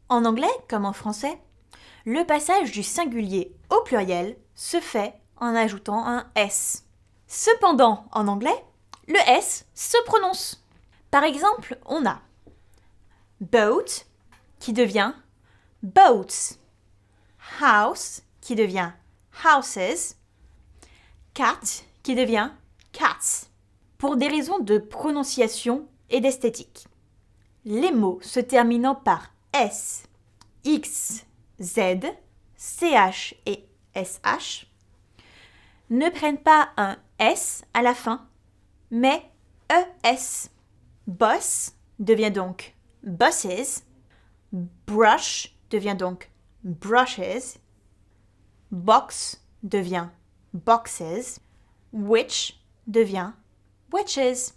En anglais, comme en français, le passage du singulier au pluriel se fait en ajoutant un S. Cependant, en anglais, le S se prononce. Par exemple, on a boat qui devient boats, house qui devient houses, cat qui devient cats, pour des raisons de prononciation et d'esthétique. Les mots se terminant par S, X, Z, CH et SH ne prennent pas un S à la fin, mais ES. Boss devient donc buses, brush devient donc brushes, box devient boxes, witch devient witches.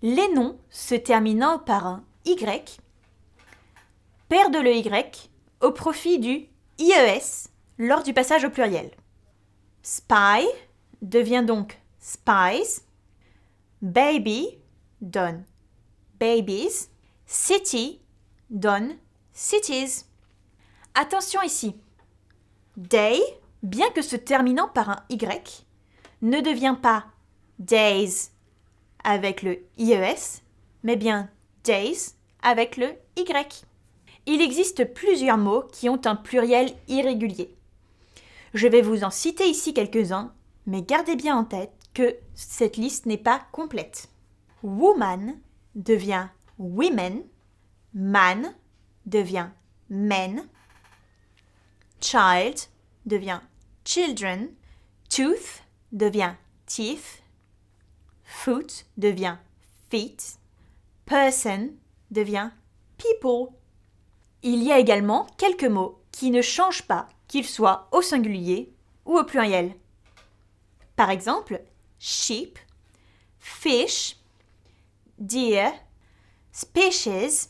Les noms se terminant par un Y perdent le Y au profit du IES lors du passage au pluriel. Spy devient donc spies, baby donne babies, city donne cities. Attention ici, day, bien que se terminant par un Y, ne devient pas days avec le IES, mais bien days avec le Y. Il existe plusieurs mots qui ont un pluriel irrégulier. Je vais vous en citer ici quelques-uns, mais gardez bien en tête que cette liste n'est pas complète. Woman devient women, man devient men, child devient children, tooth devient teeth, foot devient feet, person devient people. Il y a également quelques mots qui ne changent pas qu'ils soient au singulier ou au pluriel. Par exemple, sheep, fish, deer, species,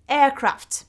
aircraft.